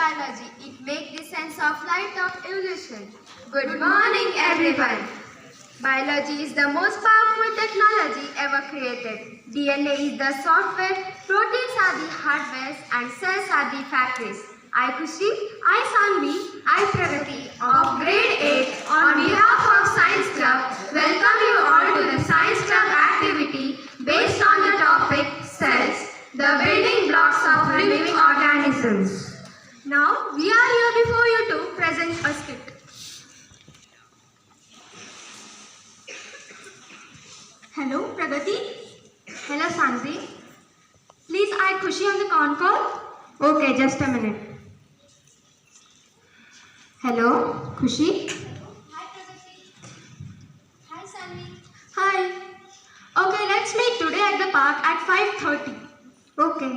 biology. It makes the sense of light of evolution. Good morning, everyone. Biology is the most powerful technology ever created. DNA is the software, proteins are the hardware, and cells are the factories. I Kushi, I Sanvi, I Pragati of grade 8 on behalf of Science Club welcome you all to the Science Club activity based on the topic cells, the building blocks of living organisms. Now we are here before you to present a skit. Hello Pragati. Hello Sanvi. Please add Kushi on the con call. Okay, just a minute. Hello, Kushi. Hi Pragati. Hi Sanvi. Hi. Okay, let's meet today at the park at 5:30. Okay.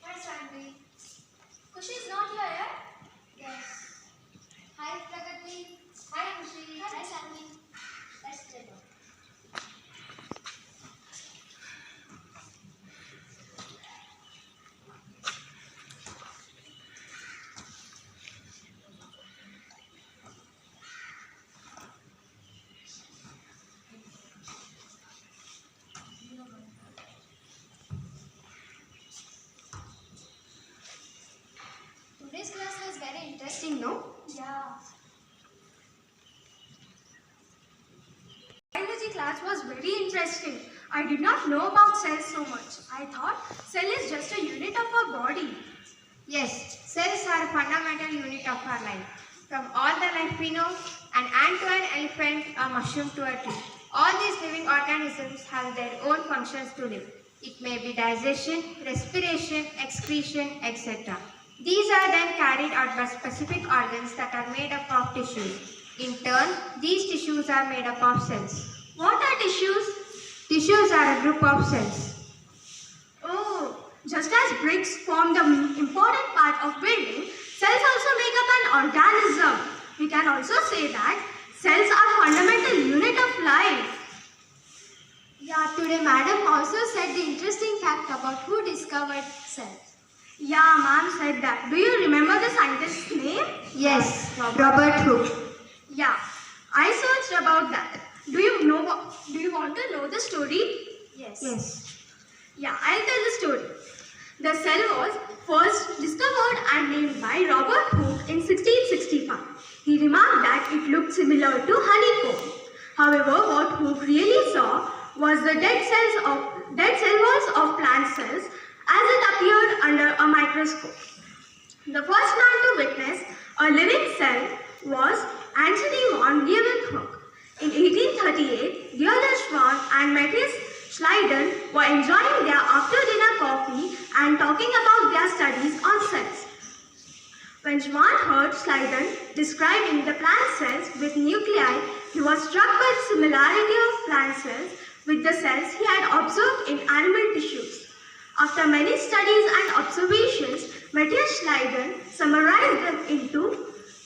Hi Sanvi. Kushi is not here yet? Yes. Hi Pragati. Hi Kushi. Hi Sanvi. Let's get on. Today's class was very interesting, no? Yeah. Biology class was very interesting. I did not know about cells so much. I thought cell is just a unit of our body. Yes, cells are a fundamental unit of our life. From all the life we know, an ant to an elephant, a mushroom to a tree. All these living organisms have their own functions to live. It may be digestion, respiration, excretion, etc. These are then carried out by specific organs that are made up of tissues. In turn, these tissues are made up of cells. What are tissues? Tissues are a group of cells. Oh, just as bricks form the important part of building, cells also make up an organism. We can also say that cells are fundamental unit of life. Yeah, today madam also said the interesting fact about who discovered cells. Yeah, ma'am said that. Do you remember the scientist's name? Yes, Robert Hooke. Yeah, I searched about that. Do you want to know the story? Yes. Yes. Yeah, I'll tell the story. The cell was first discovered and named by Robert Hooke in 1665. He remarked that it looked similar to honeycomb. However, what Hooke really saw was the dead cell walls of plant cells as it appeared under a microscope. The first man to witness a living cell was Anthony von Leeuwenhoek. In 1838, George Schwann and Matthias Schleiden were enjoying their after-dinner coffee and talking about their studies on cells. When Schwann heard Schleiden describing the plant cells with nuclei, he was struck by the similarity of plant cells with the cells he had observed in animal tissues. After many studies and observations, Matthias Schleiden summarized them into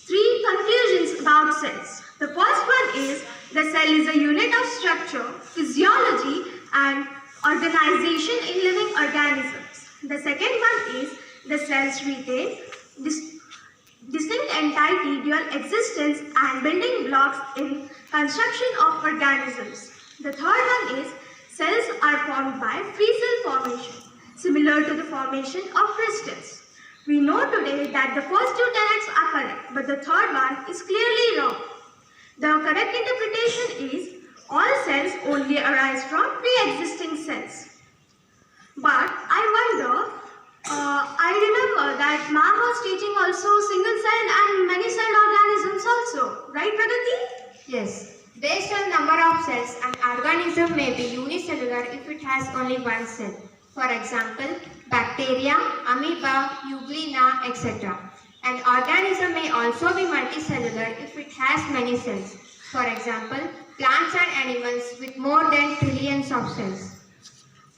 3 conclusions about cells. The first one is the cell is a unit of structure, physiology, and organization in living organisms. The second one is the cells retain distinct entity, dual existence, and building blocks in construction of organisms. The third one is cells are formed by free cell formation, similar to the formation of crystals. We know today that the first 2 tenets are correct, but the third one is clearly wrong. The correct interpretation is all cells only arise from pre-existing cells. But I wonder, I remember that ma'am was teaching also single cell and many celled organisms also, right Pragati? Yes. Based on number of cells, an organism may be unicellular if it has only one cell. For example, bacteria, amoeba, euglena, etc. An organism may also be multicellular if it has many cells. For example, plants and animals with more than trillions of cells.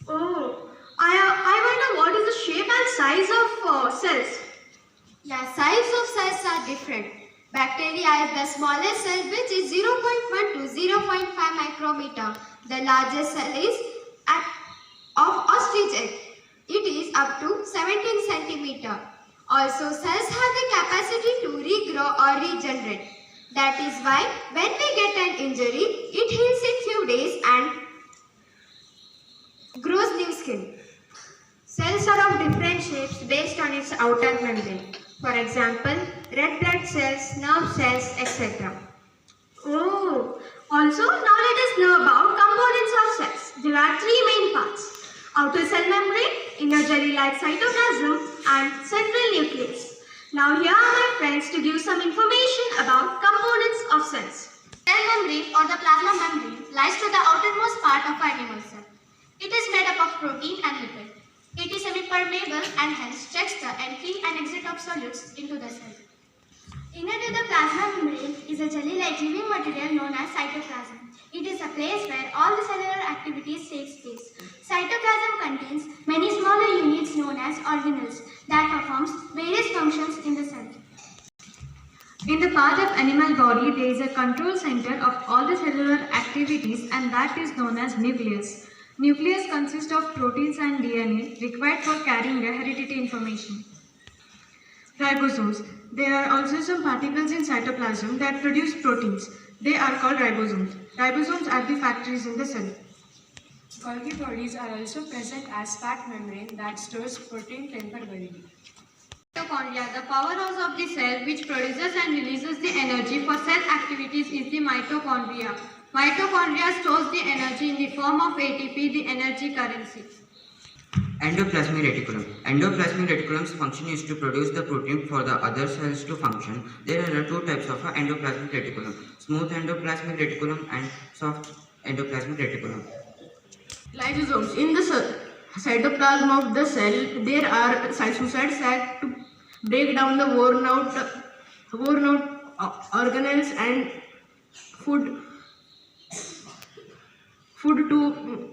Oh, I wonder what is the shape and size of cells. Yeah, size of cells are different. Bacteria is the smallest cell which is 0.1 to 0.5 micrometer. The largest cell is of ostrich egg. It is up to 17 centimeter. Also, cells have the capacity to regrow or regenerate. That is why when we get an injury, it heals in few days and grows new skin. Cells are of different shapes based on its outer membrane. For example, red blood cells, nerve cells, etc. Oh, also now let us know about components of cells. There are three main parts: outer cell membrane, inner jelly-like cytoplasm, and central nucleus. Now here are my friends to give some information about components of cells. Cell membrane or the plasma membrane lies to the outermost part of animal cell. It is made up of protein and lipid. It is semi-permeable and hence checks the entry and exit of solids into the cell. Inner to the plasma membrane is a jelly-like living material known as cytoplasm. It is a place where all the cellular activities take place. Cytoplasm contains many smaller units known as organelles that performs various functions in the cell. In the part of animal body, there is a control center of all the cellular activities, and that is known as nucleus. Nucleus consists of proteins and DNA required for carrying the hereditary information. Ribosomes. There are also some particles in cytoplasm that produce proteins. They are called ribosomes. Ribosomes are the factories in the cell. Golgi bodies are also present as fat membrane that stores protein temporarily. Mitochondria, the powerhouse of the cell which produces and releases the energy for cell activities, is the mitochondria. Mitochondria stores the energy in the form of ATP, the energy currency. Endoplasmic reticulum. Endoplasmic reticulum's function is to produce the protein for the other cells to function. There are two types of endoplasmic reticulum: smooth endoplasmic reticulum and soft endoplasmic reticulum. Lysosomes. In the cytoplasm of the cell, there are cytosol sacs to break down the worn out organelles and food to.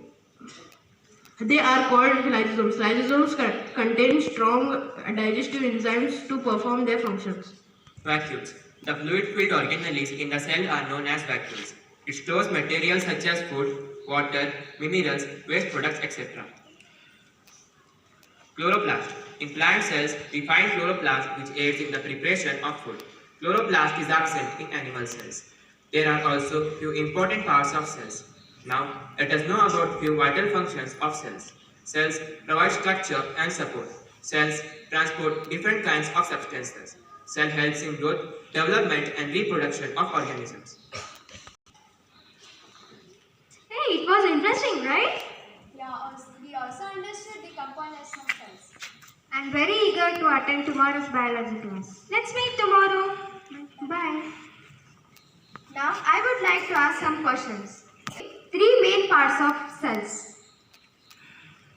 They are called lysosomes. Lysosomes contain strong digestive enzymes to perform their functions. Vacuoles. The fluid-filled organelles in the cell are known as vacuoles. It stores materials such as food, water, minerals, waste products, etc. Chloroplast. In plant cells, we find chloroplast which aids in the preparation of food. Chloroplast is absent in animal cells. There are also few important parts of cells. Now, let us know about few vital functions of cells. Cells provide structure and support. Cells transport different kinds of substances. Cell helps in growth, development and reproduction of organisms. Hey, it was interesting, right? Yeah, we also understood the components of cells. I'm very eager to attend tomorrow's biology class. Let's meet tomorrow. Bye. Now, I would like to ask some questions. Three main parts of cells.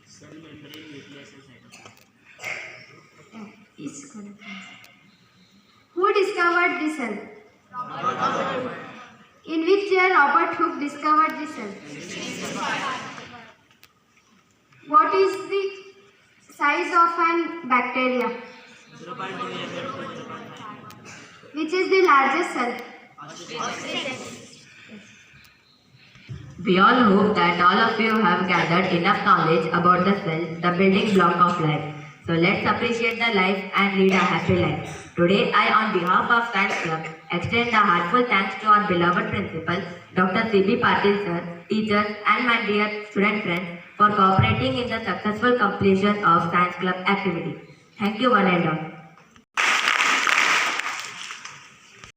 Cell membrane, nucleus and cytoplasm. Who discovered the cell? In which year Robert Hooke discovered the cell? What is the size of an bacteria? Which is the largest cell? We all hope that all of you have gathered enough knowledge about the cell, the building block of life. So let's appreciate the life and lead a happy life. Today, I, on behalf of Science Club, extend a heartfelt thanks to our beloved principal, Dr. C.B. Patil sir, teachers, and my dear student friends for cooperating in the successful completion of Science Club activity. Thank you, one and all.